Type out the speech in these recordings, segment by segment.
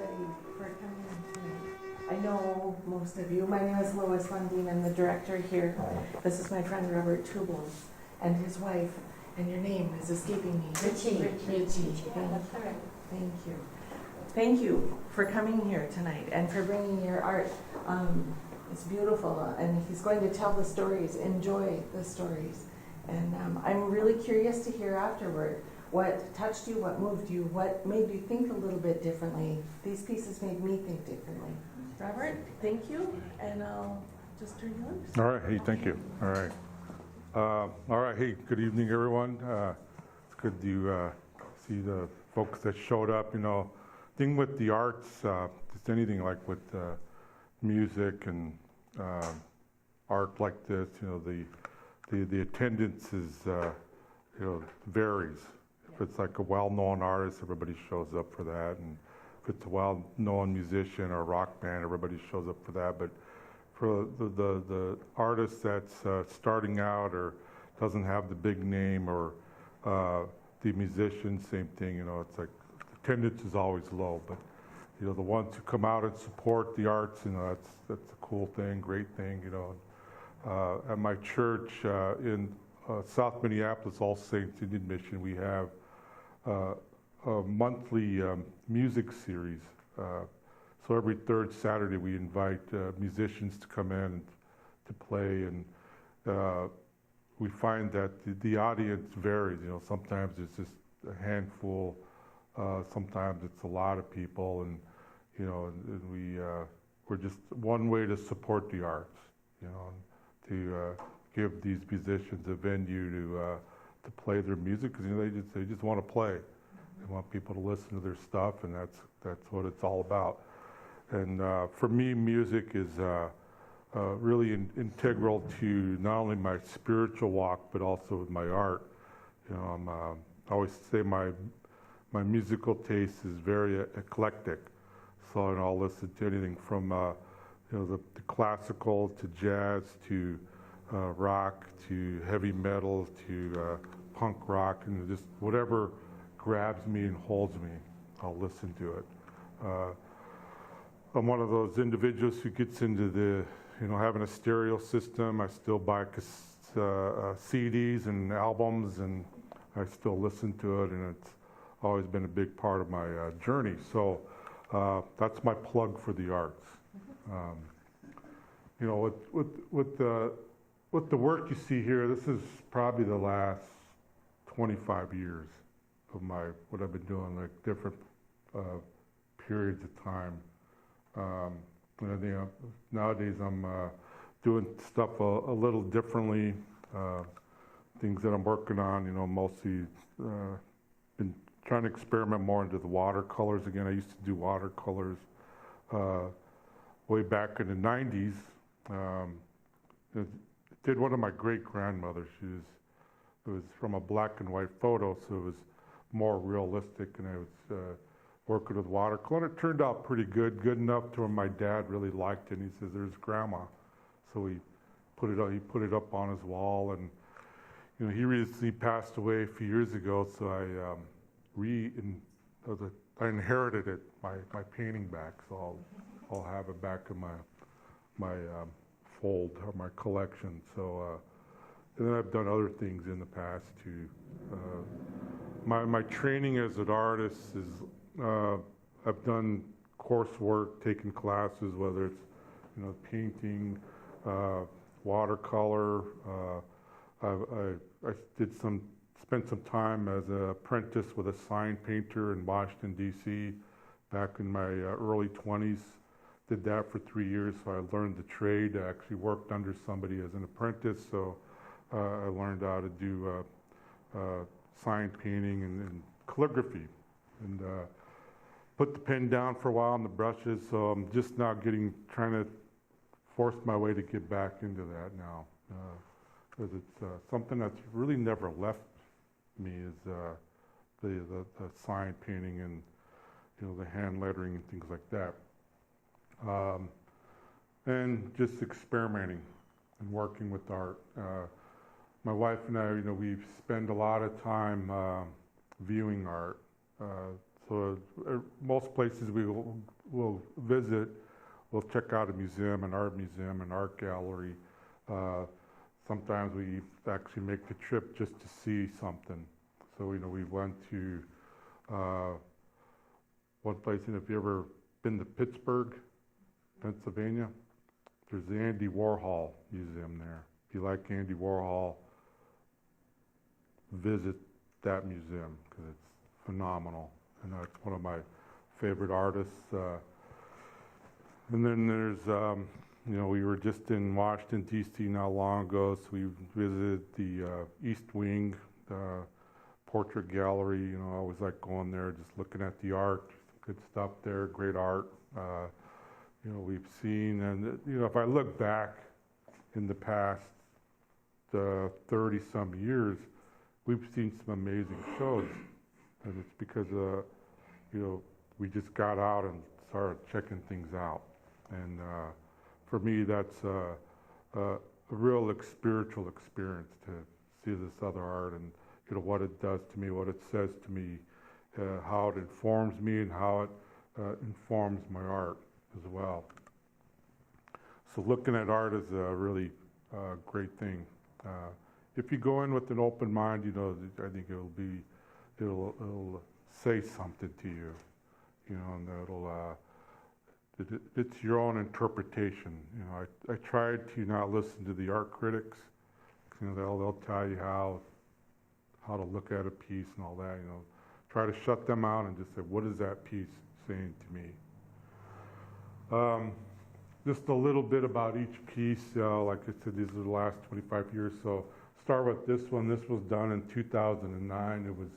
everybody for coming in tonight. I know most of you. My name is Lois Lundin. I'm the director here. This is my friend Robert Tublos and his wife. And your name is escaping me. Richie. Thank you. Thank you for coming here tonight and for bringing your art. It's beautiful, and he's going to tell the stories. Enjoy the stories. And I'm really curious to hear afterward what touched you, what moved you, what made you think a little bit differently. These pieces made me think differently. Robert, thank you, and I'll just turn you loose. All right, hey, thank you. All right. All right, hey, good evening, everyone. It's good to see the folks that showed up. You know, thing with the arts, just anything like with music and art like this, you know, the attendance is, you know, varies. If it's like a well-known artist, everybody shows up for that, and if it's a well-known musician or rock band, everybody shows up for that. But for the artist that's starting out or doesn't have the big name, or the musician, same thing. You know, it's like attendance is always low, but you know, the ones who come out and support the arts, you know, that's a cool thing, great thing. You know, at my church in South Minneapolis, All Saints Indian Mission, we have a monthly music series. So every third Saturday we invite musicians to come in to play, and we find that the audience varies. You know, sometimes it's just a handful, sometimes it's a lot of people, and you know, and we're just one way to support the arts. You know, to give these musicians a venue to play their music, because you know, they just want to play. They want people to listen to their stuff, and that's what it's all about. And for me, music is really integral to not only my spiritual walk, but also with my art. You know, I always say my musical taste is very eclectic. So I'll listen to anything from you know, the classical to jazz to rock to heavy metal to punk rock, and just whatever grabs me and holds me, I'll listen to it. I'm one of those individuals who gets into the, you know, having a stereo system. I still buy CDs and albums, and I still listen to it, and it's always been a big part of my journey. So that's my plug for the arts. You know, with the work you see here, this is probably the last 25 years of what I've been doing, like different periods of time. You know, nowadays I'm doing stuff a little differently. Things that I'm working on, you know, mostly been trying to experiment more into the watercolors again. I used to do watercolors way back in the 90s. Did one of my great grandmothers. It was from a black and white photo, so it was more realistic, and I was working with watercolor. And it turned out pretty good enough to where my dad really liked it. And he says, "There's Grandma," so he put it up on his wall. And you know, he recently passed away a few years ago, so I inherited it, my painting back. So I'll have it back in my fold or my collection. So and then I've done other things in the past too. My training as an artist is I've done coursework, taken classes, whether it's, you know, painting, watercolor. I spent some time as an apprentice with a sign painter in Washington, D.C. back in my early 20s. Did that for 3 years, so I learned the trade. I actually worked under somebody as an apprentice, so I learned how to do sign painting and calligraphy, and put the pen down for a while on the brushes. So I'm just now trying to force my way to get back into that now, because it's something that's really never left me, is the sign painting and, you know, the hand lettering and things like that, and just experimenting and working with art. My wife and I, you know, we spend a lot of time viewing art. So most places will visit, we'll check out a museum, an art gallery. Sometimes we actually make the trip just to see something. So, we went to one place, and if you ever been to Pittsburgh, Pennsylvania, there's the Andy Warhol Museum there. If you like Andy Warhol, visit that museum because it's phenomenal. And it's one of my favorite artists. And then there's, we were just in Washington, D.C. not long ago, so we visited the East Wing Portrait Gallery. I always like going there, just looking at the art. Good stuff there, great art. We've seen, and if I look back in the past 30-some years, we've seen some amazing shows, and it's because we just got out and started checking things out. And for me, that's a real spiritual experience to see this other art and what it does to me, what it says to me, how it informs me, and how it informs my art as well. So looking at art is a really great thing. If you go in with an open mind, I think it'll say something to you, and it's your own interpretation. I tried to not listen to the art critics. They'll tell you how to look at a piece and all that. Try to shut them out and just say, what is that piece saying to me? Just a little bit about each piece. Like I said, these are the last 25 years. So start with this one. This was done in 2009. It was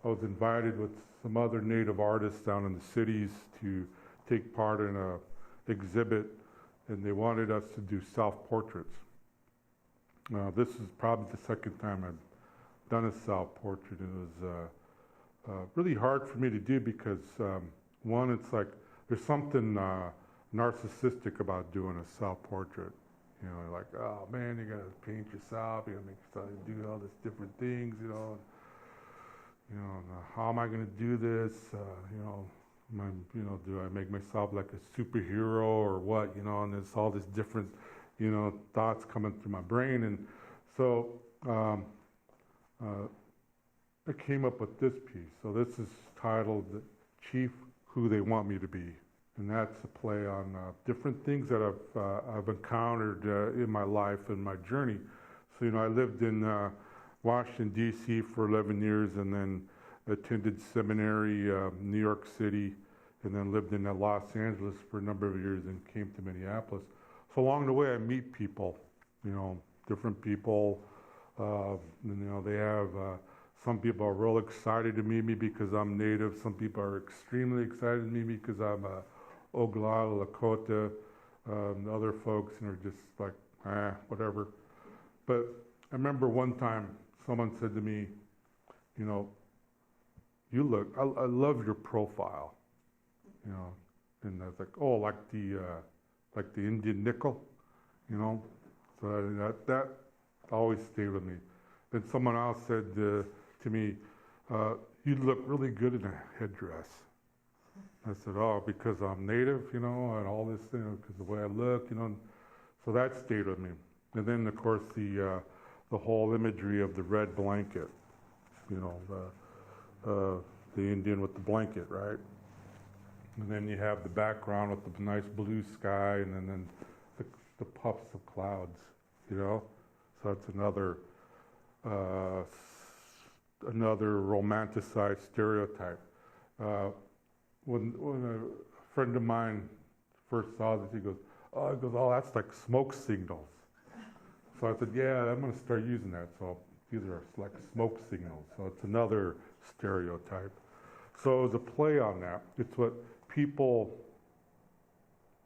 I was invited with some other Native artists down in the cities to take part in a exhibit, and they wanted us to do self-portraits. This is probably the second time I've done a self-portrait. It was really hard for me to do because, one, it's like there's something narcissistic about doing a self-portrait. Like, oh man, you gotta paint yourself, you gotta make yourself do all these different things, how am I going to do this? Do I make myself like a superhero or what? And there's all these different, thoughts coming through my brain. And so I came up with this piece. So this is titled "The Chief Who They Want Me to Be," and that's a play on different things that I've encountered in my life and my journey. So I lived in Washington, D.C. for 11 years, and then attended seminary, New York City, and then lived in Los Angeles for a number of years and came to Minneapolis. So along the way, I meet people, different people. They have, some people are real excited to meet me because I'm Native. Some people are extremely excited to meet me because I'm Oglala Lakota. Other folks are just like, whatever. But I remember one time, someone said to me, I love your profile, and I was like, oh, like the Indian nickel, so that always stayed with me. Then someone else said to me, you look really good in a headdress. I said, oh, because I'm Native, and all this, because the way I look, so that stayed with me. And then, of course, the whole imagery of the red blanket, the Indian with the blanket, right? And then you have the background with the nice blue sky, and then the puffs of clouds, So that's another romanticized stereotype. When a friend of mine first saw this, he goes, oh, that's like smoke signals. So I said, yeah, I'm going to start using that. So these are like smoke signals. So it's another stereotype. So as a play on that, it's what people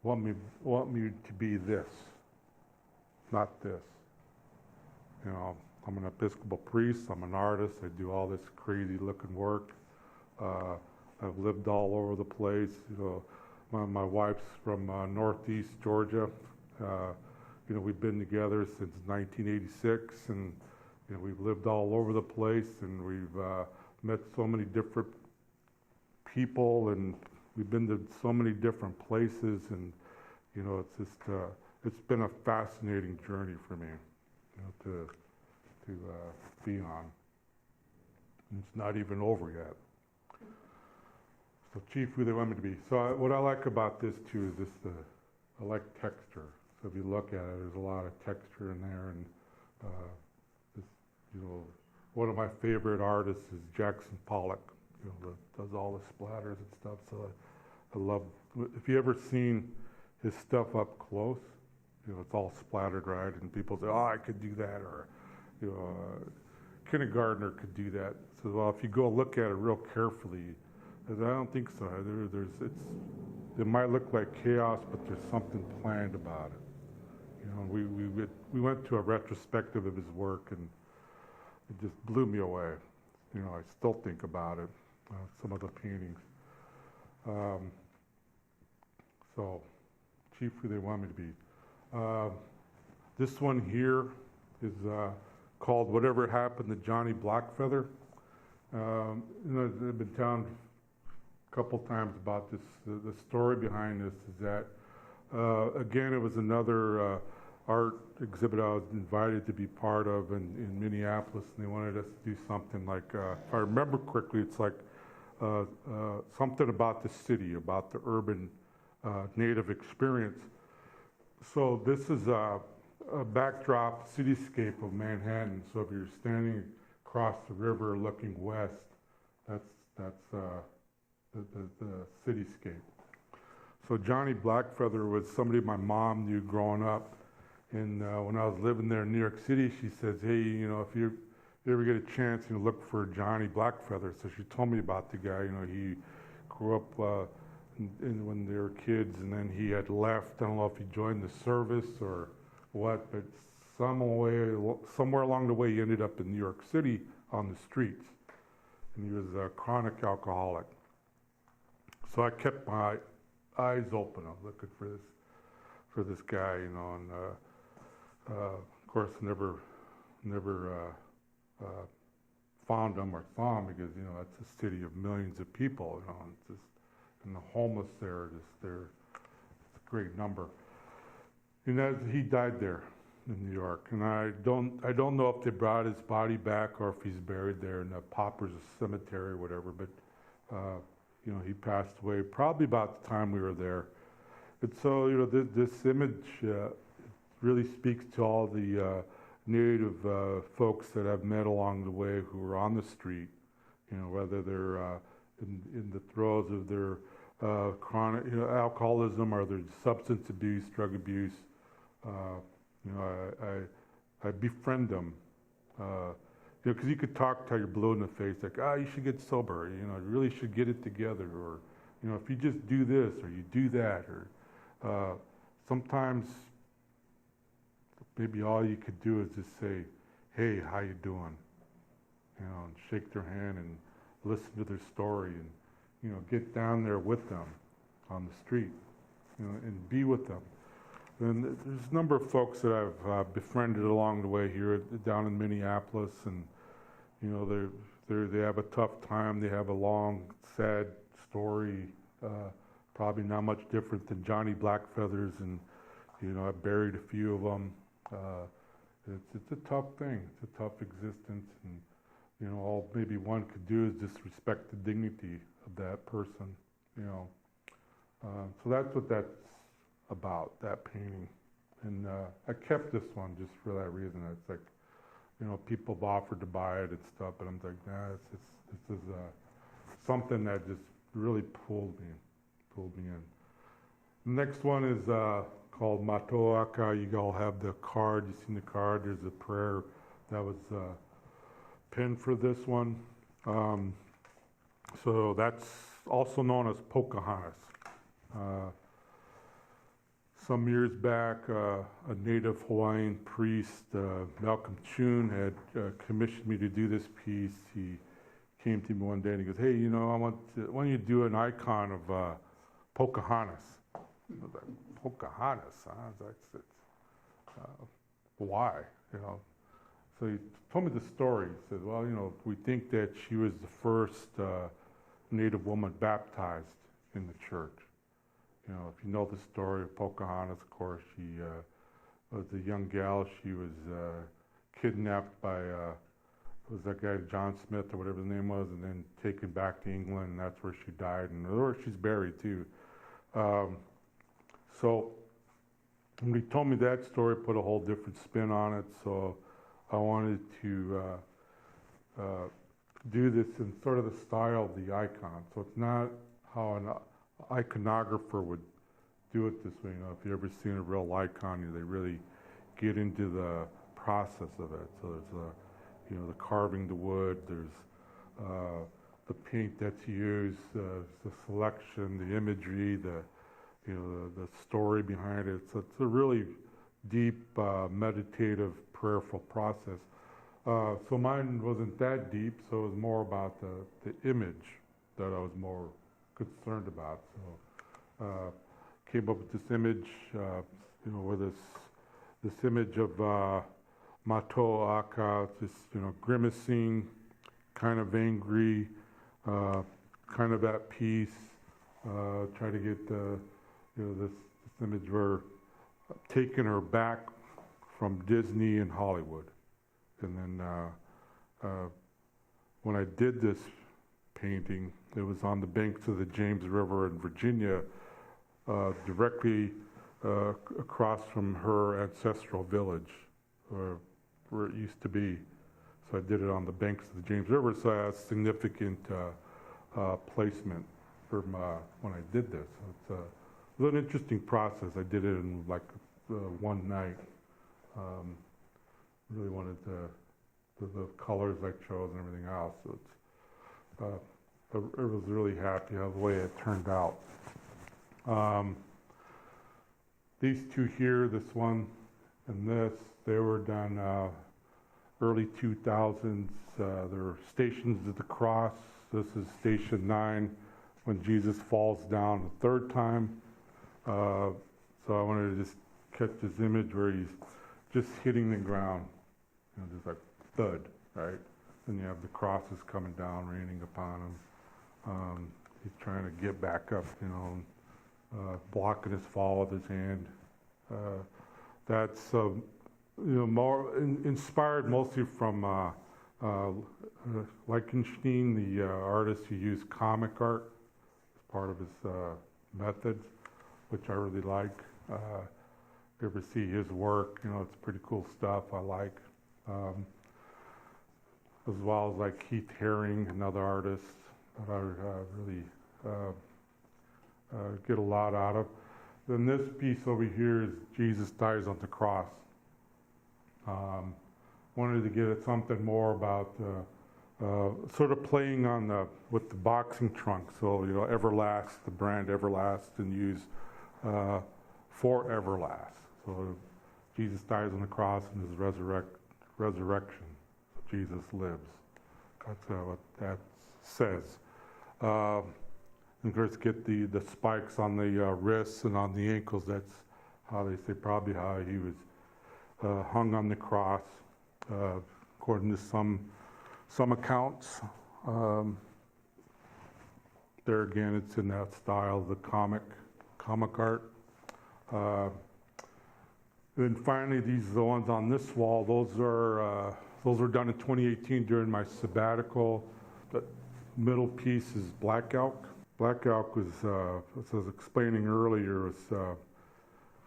want me to be this, not this. I'm an Episcopal priest. I'm an artist. I do all this crazy looking work. I've lived all over the place. My wife's from Northeast Georgia. We've been together since 1986, and we've lived all over the place, and we've met so many different people, and we've been to so many different places, and it's just it's been a fascinating journey for me, to be on. And it's not even over yet. So Chief, who they want me to be. So what I like about this too is just I like texture. So if you look at it, there's a lot of texture in there, and this, one of my favorite artists is Jackson Pollock. That does all the splatters and stuff. So I love. If you ever seen his stuff up close, it's all splattered, right? And people say, "Oh, I could do that," or kindergartner could do that. So well, if you go look at it real carefully, I don't think so. It might look like chaos, but there's something planned about it. We went to a retrospective of his work, and it just blew me away. I still think about it. Some of the paintings. So, Chief, who they want me to be. This one here is called "Whatever Happened to Johnny Blackfeather." I've been telling a couple times about this. The story behind this is that, again, it was another art exhibit I was invited to be part of in Minneapolis, and they wanted us to do something like, if I remember correctly, it's like something about the city, about the urban native experience. So this is a backdrop cityscape of Manhattan. So if you're standing across the river looking west, that's the cityscape. So Johnny Blackfeather was somebody my mom knew growing up. And when I was living there in New York City, she says, "Hey, if you ever get a chance, look for Johnny Blackfeather." So she told me about the guy. He grew up when they were kids, and then he had left. I don't know if he joined the service or what, but somewhere along the way, he ended up in New York City on the streets, and he was a chronic alcoholic. So I kept my eyes open. I was looking for this guy, and of course, never found him or saw him because that's a city of millions of people, and the homeless there, it's a great number. And he died there in New York, and I don't know if they brought his body back or if he's buried there in the Paupers Cemetery or whatever. But he passed away probably about the time we were there. And so this image really speaks to all the native folks that I've met along the way who are on the street. Whether they're in the throes of their chronic alcoholism or their substance abuse, drug abuse. I befriend them, because you could talk till you're blue in the face, like, you should get sober, you really should get it together, or, if you just do this, or you do that, or sometimes maybe all you could do is just say, "Hey, how you doing?" And shake their hand and listen to their story, and, get down there with them on the street, and be with them. And there's a number of folks that I've befriended along the way here down in Minneapolis, and they have a tough time. They have a long, sad story, probably not much different than Johnny Blackfeather's, and I buried a few of them. It's a tough thing. It's a tough existence, and all maybe one could do is just respect the dignity of that person. So that's what that's about, that painting. And I kept this one just for that reason. It's like, people have offered to buy it and stuff, but I'm like, nah, this is something that just really pulled me in. The next one is called Matoaka. You all have the card. You've seen the card. There's a prayer that was pinned for this one. So that's also known as Pocahontas. Some years back, a native Hawaiian priest, Malcolm Chun, had commissioned me to do this piece. He came to me one day and he goes, "Hey, I want you to do an icon of Pocahontas." I was like, "Pocahontas, huh?" I was like, why? So he told me the story. He said, well, we think that she was the first Native woman baptized in the church. If you know the story of Pocahontas, of course, she was a young gal. She was kidnapped by, was that guy John Smith or whatever his name was, and then taken back to England, and that's where she died, and where she's buried too. So when he told me that story, it put a whole different spin on it. So I wanted to do this in sort of the style of the icon. So it's not how an iconographer would do it this way. If you've ever seen a real icon, they really get into the process of it. So there's the carving the wood, there's the paint that's used, the selection, the imagery, the story behind it. So it's a really deep, meditative, prayerful process. So mine wasn't that deep, so it was more about the image that I was more concerned about. So came up with this image, where this image of Mato Aka, just grimacing, kind of angry, kind of at peace. Try to get this image where taking her back from Disney and Hollywood. And then when I did this painting, it was on the banks of the James River in Virginia, directly across from her ancestral village, where it used to be. So I did it on the banks of the James River, so it has significant placement from when I did this. So it was an interesting process. I did it in like one night. Really wanted the colors I chose and everything else. So I was really happy how the way it turned out. These two here, this one and this, they were done early 2000s. They're Stations of the Cross. This is Station 9 when Jesus falls down the third time. So I wanted to just catch this image where he's just hitting the ground, just like thud, right? Then you have the crosses coming down, raining upon him. He's trying to get back up, blocking his fall with his hand. That's more inspired mostly from Lichtenstein, the artist who used comic art as part of his methods, which I really like. If you ever see his work, it's pretty cool stuff I like. As well as like Keith Haring, another artist that I really get a lot out of. Then this piece over here is Jesus dies on the cross. Wanted to get at something more about sort of playing on with the boxing trunk. So Everlast, the brand Everlast, and use for Everlast. So Jesus dies on the cross and his resurrection. So Jesus lives. That's what that says. And of course, get the spikes on the wrists and on the ankles. That's how they say probably how he was hung on the cross, according to some accounts. There again, it's in that style, the comic art. Then finally, these are the ones on this wall. Those were done in 2018 during my sabbatical. The middle piece is Black Elk. Black Elk was, as I was explaining earlier,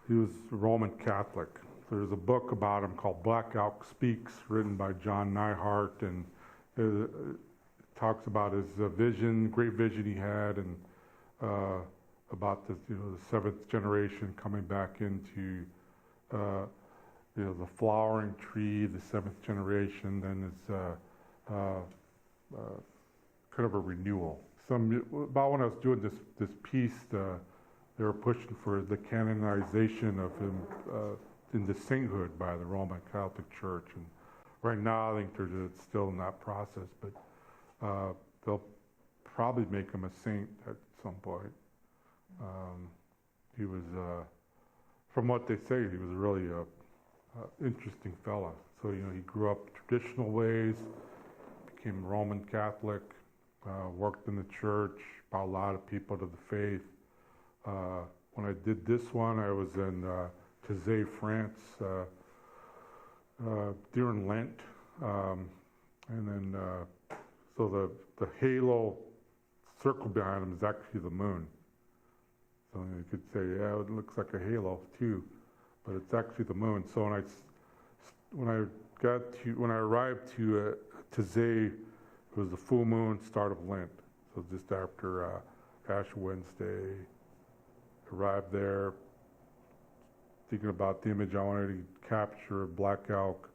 he was Roman Catholic. There's a book about him called Black Elk Speaks, written by John Neihart, and it talks about his vision, great vision he had, and about the seventh generation coming back into the flowering tree, the seventh generation. Then it's kind of a renewal. About when I was doing this piece, they were pushing for the canonization of him into sainthood by the Roman Catholic Church. And right now, I think it's still in that process, but they'll probably make him a saint at some point. He was, from what they say, he was really a interesting fella. So, he grew up traditional ways, became Roman Catholic, worked in the church, brought a lot of people to the faith. When I did this one, I was in Taizé, France, during Lent. And then, so the halo circle behind him is actually the moon. So you could say, yeah, it looks like a halo too, but it's actually the moon. So when I arrived to Taizé, it was the full moon, start of Lent. So just after Ash Wednesday, arrived there, thinking about the image I wanted to capture, black elk.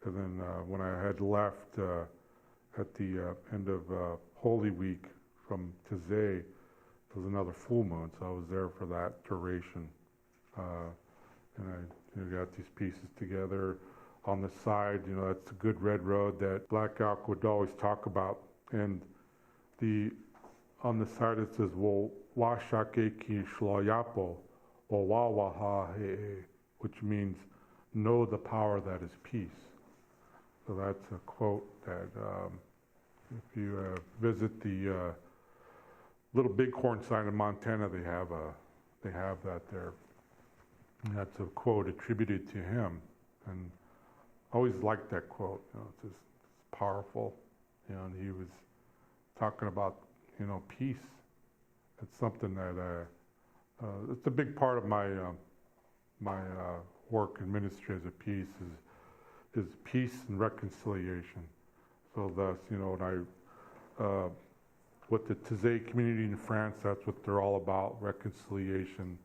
And then when I had left at the end of Holy Week from Taizé, it was another full moon, so I was there for that duration. And I got these pieces together. On the side, that's a good red road that Black Elk would always talk about. And on the side it says, "Wo washake ki shloyapo, o wawaha he," which means know the power that is peace. So that's a quote that if you visit the Little Bighorn sign in Montana, they have that there. And that's a quote attributed to him. And I always liked that quote. It's powerful. And he was talking about, peace. It's something that it's a big part of my work in ministry as a peace is peace and reconciliation. So thus, when with the Taizé community in France, that's what they're all about, reconciliation.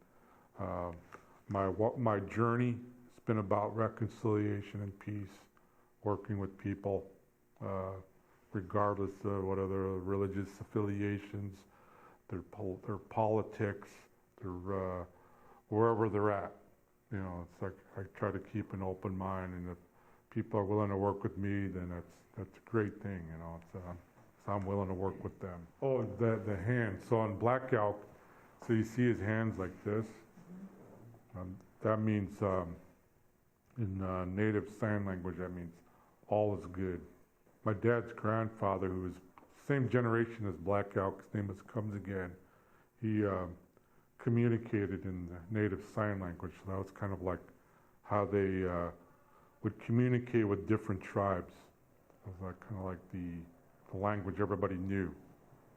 My journey has been about reconciliation and peace, working with people, regardless of what other religious affiliations, their politics, their wherever they're at. It's like I try to keep an open mind, and if people are willing to work with me, then that's a great thing. So I'm willing to work with them. Oh, the hand. So on Black Elk, so you see his hands like this. That means in native sign language, that means all is good. My dad's grandfather, who was same generation as Black Elk, his name was Comes Again, he communicated in the native sign language. So that was kind of like how they would communicate with different tribes. It was like kind of like the language everybody knew.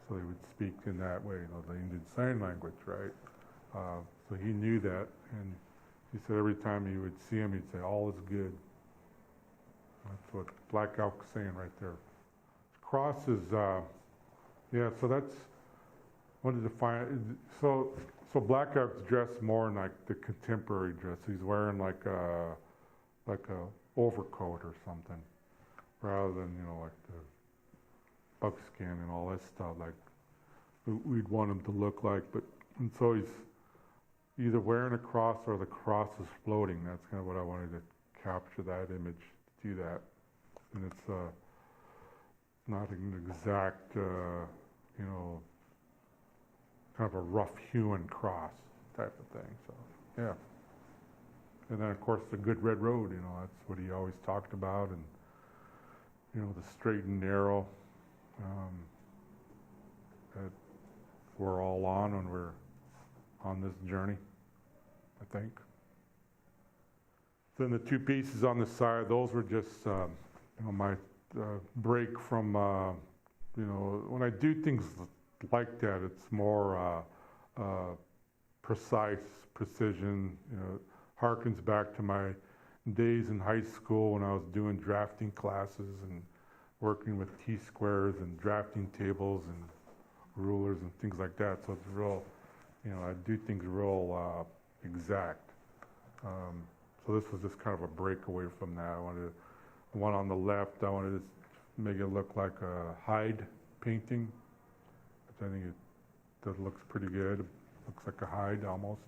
So they would speak in that way, the Indian Sign Language, right? So he knew that, and he said every time he would see him, he'd say, all is good. That's what Black Elk's saying right there. Cross is, so that's, wanted to find, so Black Elk's dressed more in like the contemporary dress. He's wearing like a overcoat or something, rather than, like the buckskin and all that stuff like we'd want him to look like. And so he's either wearing a cross or the cross is floating. That's kind of what I wanted to capture, that image, to do that. And it's not an exact, kind of a rough hewn cross type of thing. So, yeah. And then, of course, the good red road, that's what he always talked about. And, the straight and narrow that we're all on when we're on this journey, I think. Then the two pieces on the side, those were just, my break from, when I do things like that, it's more precise, precision, harkens back to my days in high school when I was doing drafting classes and working with T-squares and drafting tables and rulers and things like that. So it's real, I do things real exact. So this was just kind of a breakaway from that. The one on the left, I wanted to make it look like a hide painting, which I think that looks pretty good. It looks like a hide almost.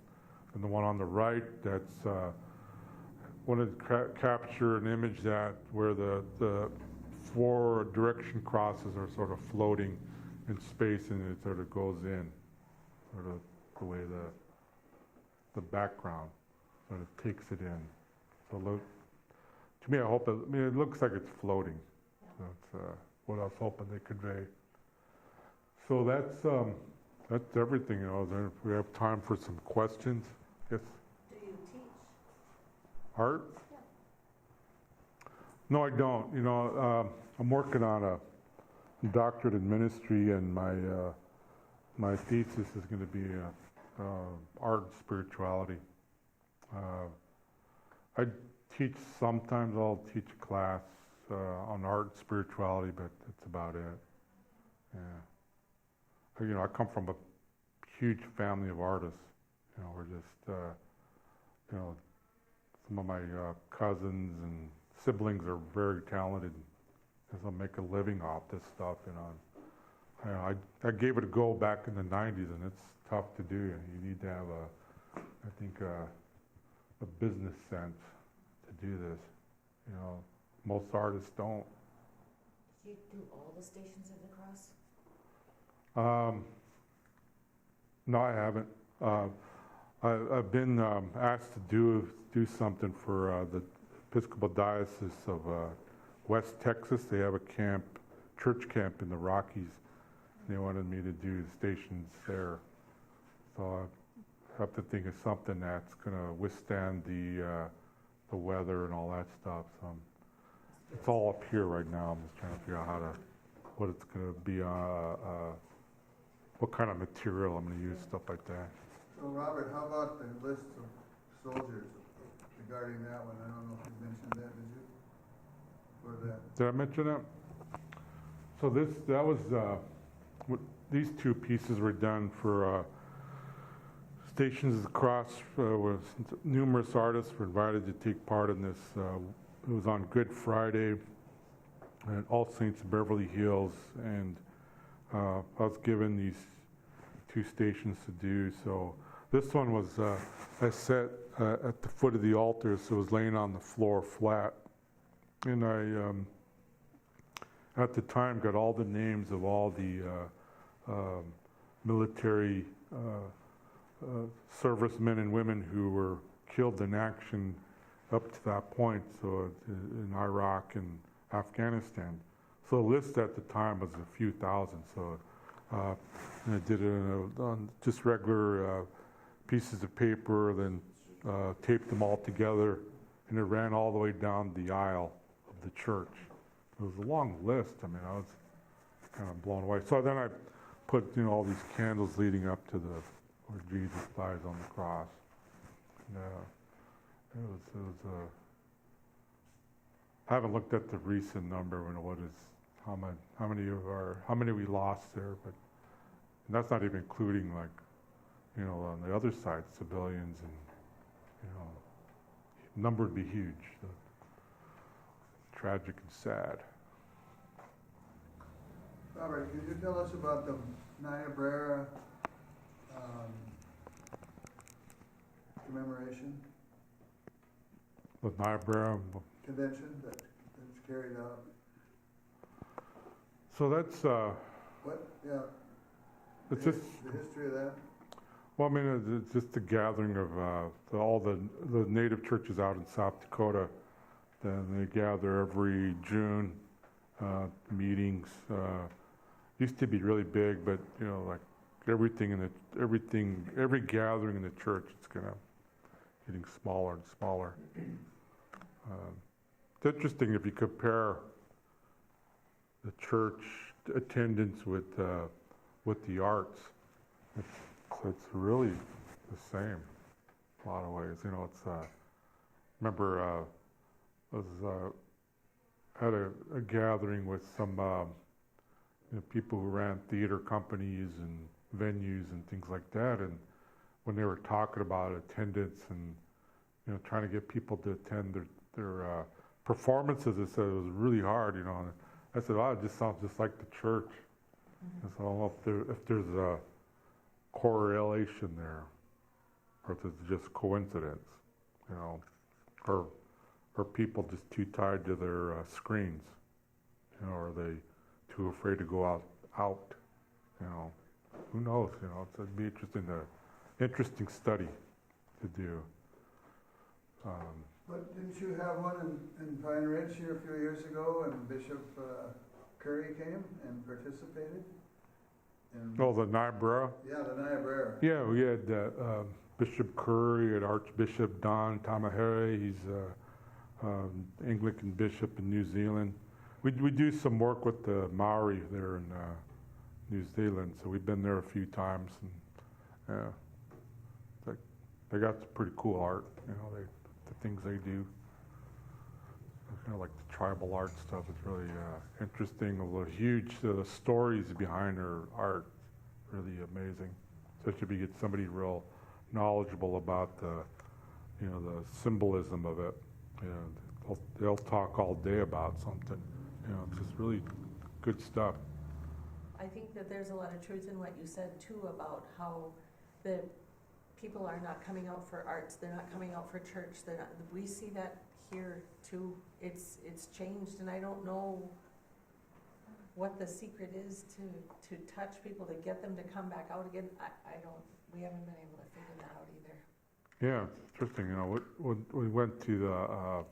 And the one on the right, that's wanted to capture an image where the four direction crosses are sort of floating in space, and it sort of goes in, sort of the way the background sort of takes it in. So to me, it looks like it's floating. That's what I was hoping they convey. So that's everything, Then if we have time for some questions. Yes? Do you teach? Art? Yeah. No, I don't. I'm working on a doctorate in ministry, and my thesis is going to be art and spirituality. I teach, sometimes I'll teach a class on art and spirituality, but that's about it. Yeah. I come from a huge family of artists. We're just, some of my cousins and siblings are very talented. As I make a living off this stuff, I gave it a go back in the 90s, and it's tough to do. You need to have a business sense to do this. Most artists don't. Did you do all the Stations of the Cross? No, I haven't. I've been asked to do something for the Episcopal Diocese of West Texas. They have a church camp in the Rockies. They wanted me to do the stations there. So I have to think of something that's going to withstand the weather and all that stuff. So it's all up here right now. I'm just trying to figure out what it's going to be, what kind of material I'm going to use, stuff like that. So Robert, how about the list of soldiers regarding that one? I don't know if you mentioned that, did you? For that? Did I mention that? So that was, these two pieces were done for Stations of the Cross. Was numerous artists were invited to take part in this. It was on Good Friday at All Saints in Beverly Hills, and I was given these two stations to do. So this one was I set at the foot of the altar, so it was laying on the floor flat. And I, at the time, got all the names of all the military servicemen and women who were killed in action up to that point, so in Iraq and Afghanistan. So the list at the time was a few thousand. So and I did it on just regular pieces of paper, then taped them all together, and it ran all the way down the aisle of the church. It was a long list. I mean, I was kind of blown away. So then I put all these candles leading up to where Jesus dies on the cross. And, it was I haven't looked at the recent number and how many we lost there, but and that's not even including on the other side, civilians, and number would be huge. So, tragic and sad. Robert, could you tell us about the Niobrara commemoration The Niobrara. convention that's carried out? So that's What? Yeah. it's the, just. the history of that. Well, I mean, it's just a gathering of all the native churches out in South Dakota. Then they gather every June, meetings. Used to be really big, but like every gathering in the church, it's getting smaller and smaller. It's interesting if you compare the church attendance with the arts. It's really the same in a lot of ways. It's remember had a gathering with some people who ran theater companies and venues and things like that, and when they were talking about attendance and trying to get people to attend their performances, they said it was really hard. And I said, it just sounds just like the church. Mm-hmm. I said, I don't know if there's a correlation there, or if it's just coincidence, or people just too tied to their screens, or are they too afraid to go out? Who knows? It'd be interesting study to do. But didn't you have one in Pine Ridge here a few years ago, and Bishop Curry came and participated? And, Oh, the Niobrara? yeah, the Niobrara. Yeah, we had Bishop Curry and Archbishop Don Tamahere. He's Anglican bishop in New Zealand. We do some work with the Maori there in New Zealand, so we've been there a few times. And yeah, they got some pretty cool art. You know, the things they do. Kind of like the tribal art stuff is really interesting. The huge the stories behind their art, really amazing. Especially if you get somebody real knowledgeable about the symbolism of it. You know, they'll talk all day about something. You know, it's just really good stuff. I think that there's a lot of truth in what you said too about how the people are not coming out for arts. They're not coming out for church. They're not. We see that here too. It's changed, and I don't know what the secret is to touch people, to get them to come back out again. I don't. We haven't been able to figure that out either. Yeah, it's interesting. You know, when we went to the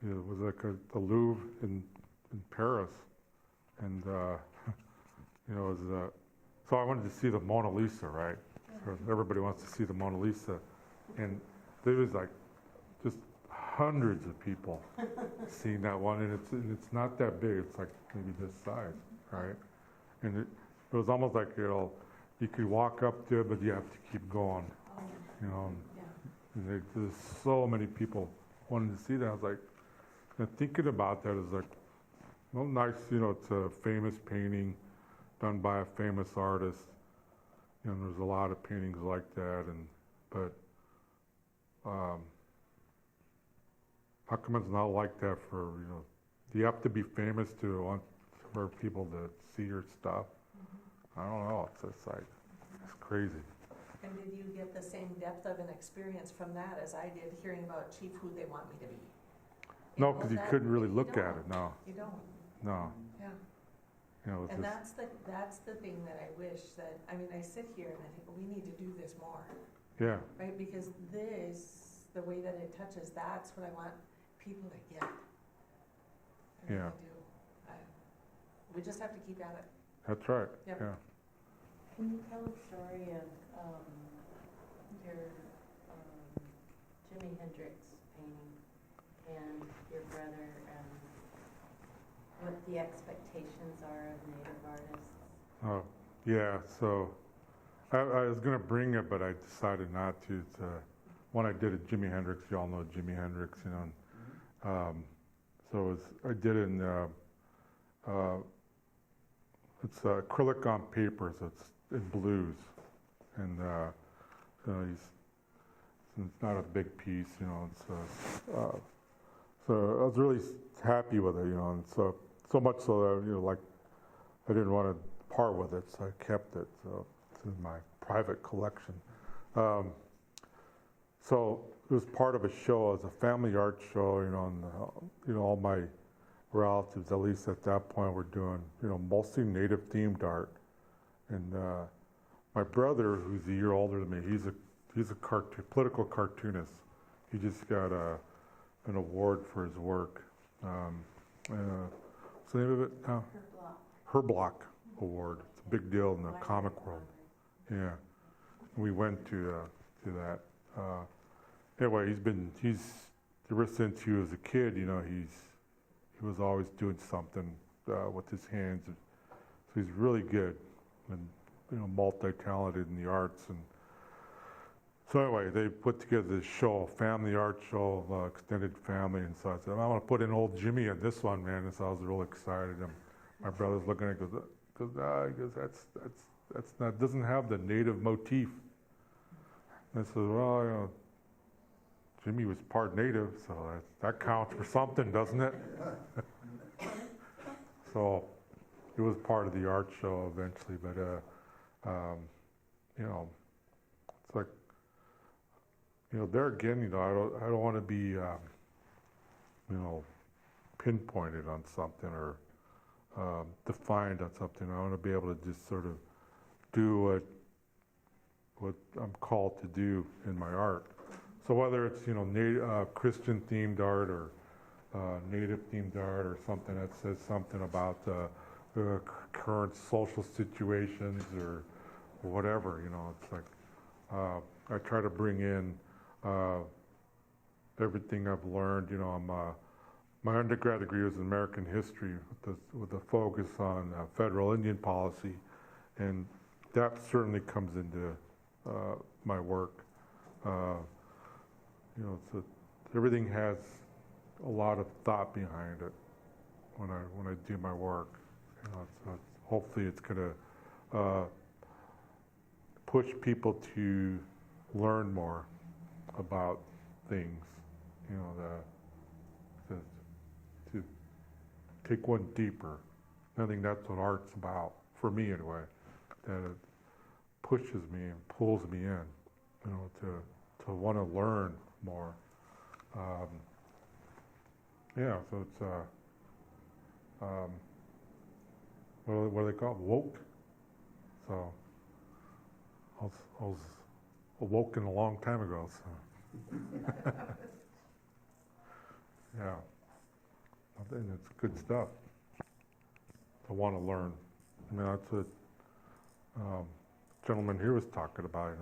it was like the Louvre in Paris, and you know, it was so I wanted to see the Mona Lisa, right? So everybody wants to see the Mona Lisa, and there was like just hundreds of people seeing that one, and it's not that big. It's like maybe this size, right? And it was almost like, you know, you could walk up to it, but you have to keep going, you know. And there's so many people wanting to see that. I was like, and thinking about that is like, well, nice, you know, it's a famous painting done by a famous artist. You know, there's a lot of paintings like that, but how come it's not like that for, you know, do you have to be famous for people to see your stuff? I don't know, it's just like, it's crazy. And did you get the same depth of an experience from that as I did hearing about Chief who they want me to be? No, because you couldn't really look at it, no. You don't. No. Yeah. You know, And just, that's the thing that I wish that, I mean, I sit here and I think, we need to do this more, yeah, right? Because the way that it touches, that's what I want people to get. I really Yeah. do. We just have to keep at it. that's right, Yep. yeah. Can you tell a story of your Jimi Hendrix painting and your brother and what the expectations are of Native artists? Oh, yeah, so I was going to bring it, but I decided not to. It's, one I did at Jimi Hendrix, you all know Jimi Hendrix, you know. So I did it in, it's acrylic on paper, so it's in blues. And you know, it's not a big piece, you know. So I was really happy with it, you know, and so much so that, you know, like I didn't want to part with it, so I kept it. So it's in my private collection. So it was part of a show. It was a family art show, you know, and you know, all my relatives, at least at that point, were doing, you know, mostly native themed art. And my brother, who's a year older than me, he's a political cartoonist. He just got an award for his work. What's the name of it now? Herblock Award. It's a big deal in the comic world. Yeah, we went to that. Anyway, he's ever since he was a kid, you know, he was always doing something with his hands. So he's really good and, you know, multi-talented in the arts. And so anyway, they put together this show, family art show, extended family. And so I said, I want to put in old Jimmy in this one, man. And so I was real excited. And my brother's looking at it, goes, that's not, doesn't have the native motif. And I said, well, you know, Jimmy was part native, so that counts for something, doesn't it? So it was part of the art show eventually, but you know, it's like, you know, there again, you know, I don't want to be, you know, pinpointed on something or defined on something. I want to be able to just sort of do what I'm called to do in my art. So whether it's, Christian themed art or native themed art or something that says something about current social situations or whatever, it's like I try to bring in everything I've learned. My undergrad degree was in American history with a focus on federal Indian policy, and that certainly comes into my work. So everything has a lot of thought behind it when I do my work. So hopefully it's going to push people to learn more about things. To take one deeper. I think that's what art's about, for me anyway. That it pushes me and pulls me in, to want to learn more. So it's what do they call it? Woke. So I was awoken a long time ago. So yeah, I think it's good stuff. I want to learn. That's what gentleman here was talking about.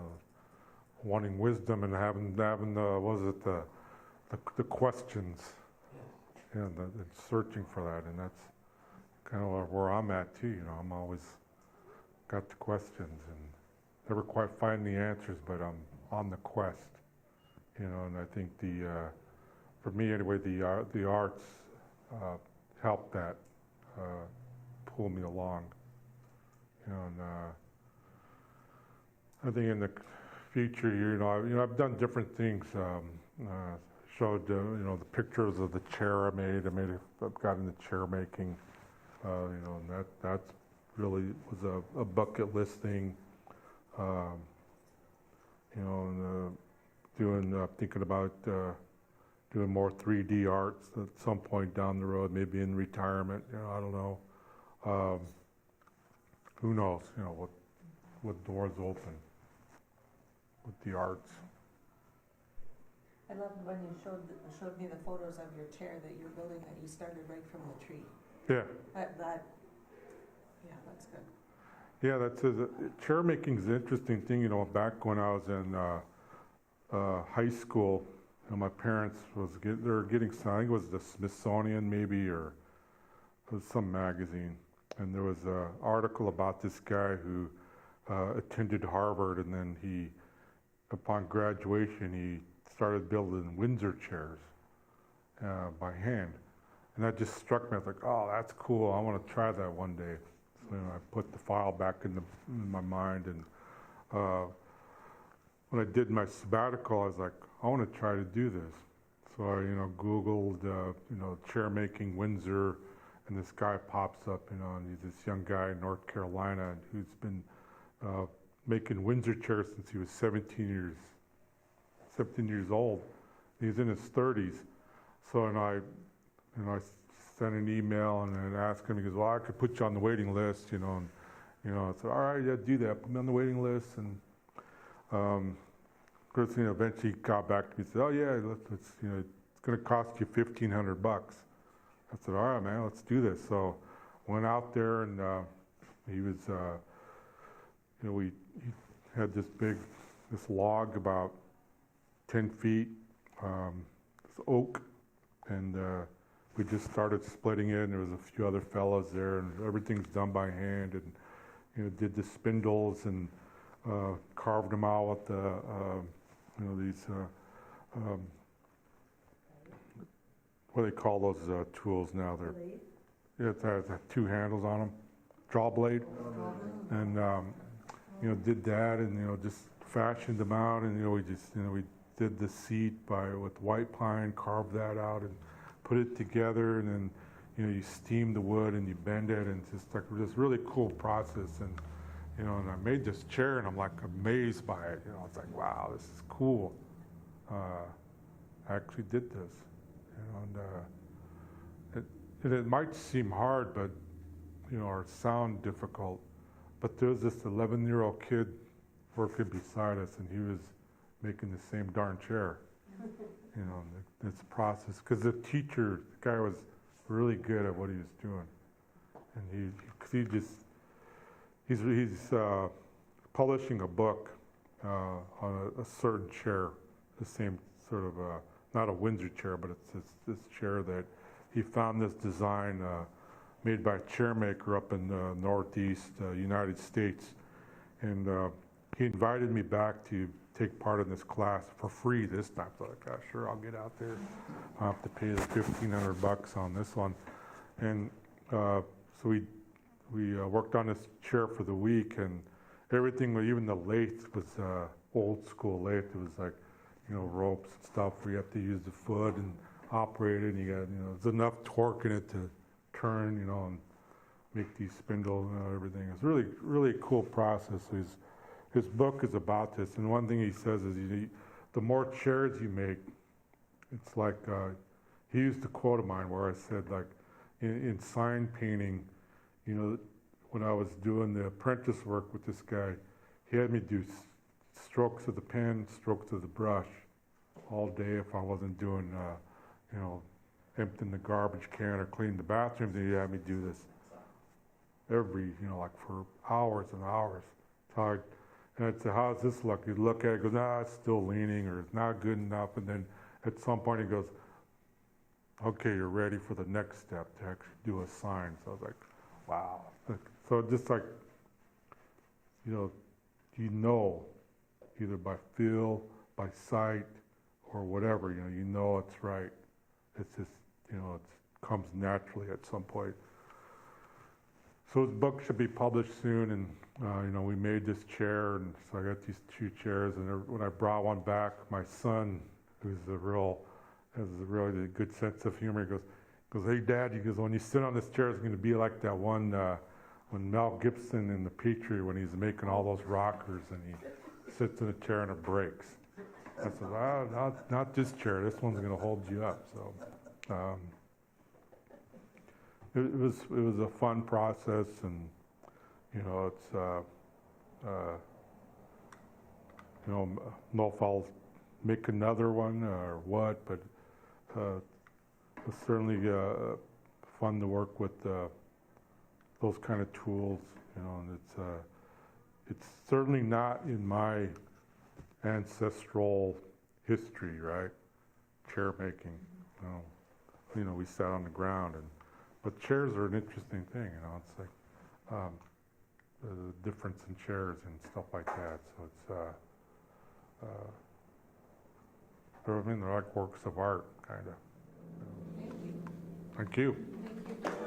Wanting wisdom and having the questions, and searching for that, and that's kind of where I'm at too. I'm always got the questions and never quite find the answers, but I'm on the quest. And I think for me anyway, the arts help that pull me along. And I think in the future, I've done different things. Showed the pictures of the chair I made. I've got into chair making. And that's really was a bucket list thing. Thinking about doing more 3D arts at some point down the road, maybe in retirement. I don't know. Who knows? What doors open with the arts. I loved when you showed me the photos of your chair that you're building, that you started right from the tree. Yeah. That's good. Yeah, chair making is an interesting thing. Back when I was in high school, my parents they were getting some. I think it was the Smithsonian maybe, or it was some magazine, and there was an article about this guy who attended Harvard, and then upon graduation, he started building Windsor chairs by hand. And that just struck me. I was like, oh, that's cool. I want to try that one day. So I put the file back in my mind. And when I did my sabbatical, I was like, I want to try to do this. So I, Googled, chair making Windsor, and this guy pops up, and he's this young guy in North Carolina who's been making Windsor chairs since he was 17 years old. He's in his 30s. So, I sent an email and I asked him, he goes, well, I could put you on the waiting list, I said, all right, yeah, do that, put me on the waiting list. And of course, eventually he got back to me and said, oh yeah, it's going to cost you $1,500. I said, all right, man, let's do this. So went out there, and he was, he had this log about 10 feet, this oak, and we just started splitting it. And there was a few other fellows there, and everything's done by hand, and did the spindles and carved them out with these what do they call those tools now? It has two handles on them, draw blade, and did that, and just fashioned them out, and we did the seat with white pine, carved that out, and put it together, and then you steam the wood and you bend it, and it's just like this really cool process. And and I made this chair, and I'm like amazed by it. It's like, wow, this is cool. I actually did this, and it might seem hard, but or sound difficult. But there was this 11-year-old kid working beside us, and he was making the same darn chair. you know, this process. Because the teacher, the guy was really good at what he was doing. And he's publishing a book on a certain chair, the same sort of, not a Windsor chair, but it's this chair that he found this design made by a chair maker up in the Northeast United States. And he invited me back to take part in this class for free this time. So I was like, sure, I'll get out there. I'll have to pay the $1,500 on this one. And so we worked on this chair for the week, and everything, even the lathe was old school lathe. It was like, you know, ropes and stuff where you have to use the foot and operate it, and you got, you know, there's enough torque in it to turn, you know, and make these spindles and everything. It's really, really cool process. His book is about this, and one thing he says is the more chairs you make, it's like, he used a quote of mine where I said, like, in sign painting, you know, when I was doing the apprentice work with this guy, he had me do strokes of the pen, strokes of the brush all day if I wasn't doing, you know, emptying the garbage can or cleaning the bathrooms. And he had me do this every, you know, like for hours and hours. So and I'd say, how's this look? He'd look at it, he goes, nah, it's still leaning, or it's not good enough. And then at some point he goes, okay, you're ready for the next step to actually do a sign. So I was like, wow. So just like, you know, either by feel, by sight, or whatever, you know it's right. It's just, you know, it comes naturally at some point. So his book should be published soon, and you know, we made this chair, and so I got these two chairs. And when I brought one back, my son, who's has a really good sense of humor, he goes, hey Dad, he goes, when you sit on this chair, it's going to be like that one when Mel Gibson in The Patriot, when he's making all those rockers, and he sits in a chair and it breaks. I said, not this chair. This one's going to hold you up. So. It was a fun process, and you know, it's you know, know if I'll make another one or what, but it was certainly fun to work with those kind of tools, you know, and it's certainly not in my ancestral history, right? Chair making, you know, we sat on the ground but chairs are an interesting thing, you know. It's like the difference in chairs and stuff like that. So it's, I mean, they're like works of art, kind of. Thank you. Thank you.